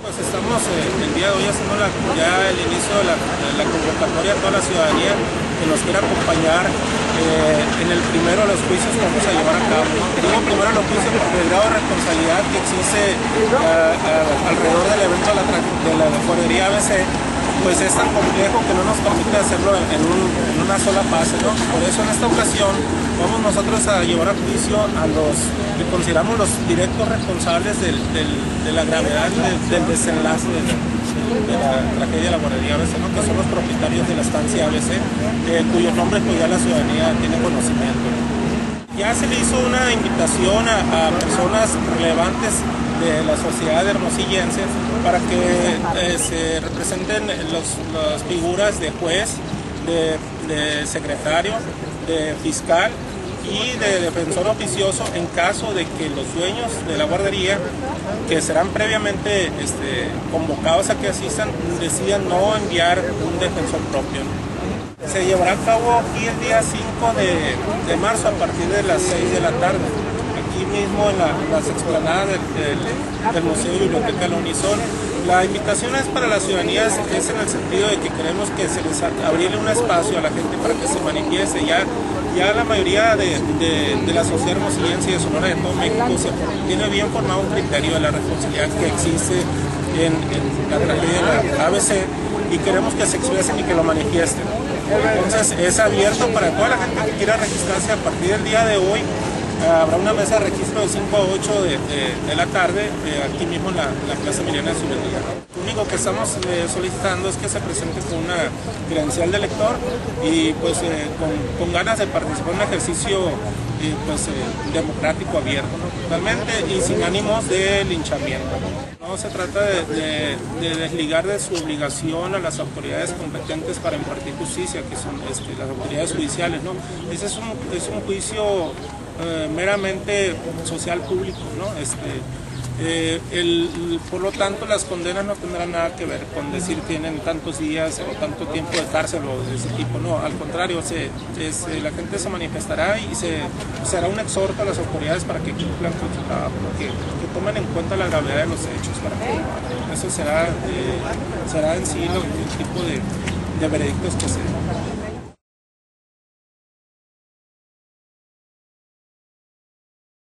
Pues estamos el día de hoy haciendo ya el inicio de la convocatoria a toda la ciudadanía que nos quiera acompañar en el primero de los juicios que vamos a llevar a cabo. Digo primero los juicios porque el grado de responsabilidad que existe alrededor del evento de la guardería ABC pues es tan complejo que no nos permite hacerlo en una sola fase, ¿no? Por eso en esta ocasión vamos nosotros a llevar a juicio a los que consideramos los directos responsables de la gravedad del desenlace de la tragedia de la guardería ABC, ¿no? Que son los propietarios de la estancia ABC, cuyos nombres pues ya la ciudadanía tiene conocimiento, ¿no? Ya se le hizo una invitación a personas relevantes de la sociedad hermosillense para que se representen las figuras de juez, de secretario, de fiscal y de defensor oficioso en caso de que los dueños de la guardería, que serán previamente convocados a que asistan, decidan no enviar un defensor propio, ¿no? Se llevará a cabo aquí el día 5 de marzo a partir de las 6 de la tarde, aquí mismo en las explanadas del Museo y Biblioteca de la Unison. La invitación es para la ciudadanía, es en el sentido de que queremos que se les abrirle un espacio a la gente para que se manifieste. Ya la mayoría de la sociedad hermosillense y de Sonora, de todo México, tiene bien formado un criterio de la responsabilidad que existe en la tragedia de la ABC y queremos que se expresen y que lo manifiesten. Entonces es abierto para toda la gente que quiera registrarse a partir del día de hoy. Habrá una mesa de registro de 5 a 8 de la tarde, aquí mismo en la Plaza Emiliano Zubeldía. Lo único que estamos solicitando es que se presente con una credencial de lector y pues con ganas de participar en un ejercicio democrático, abierto, ¿no? Totalmente, y sin ánimos de linchamiento. No se trata de desligar de su obligación a las autoridades competentes para impartir justicia, que son las autoridades judiciales, ¿no? Ese es un juicio meramente social público, ¿no? Por lo tanto, las condenas no tendrán nada que ver con decir tienen tantos días o tanto tiempo de cárcel o de ese tipo, no, al contrario, la gente se manifestará y se hará un exhorto a las autoridades para que cumplan con su trabajo, que tomen en cuenta la gravedad de los hechos, para que eso será en sí el tipo de veredictos que se den.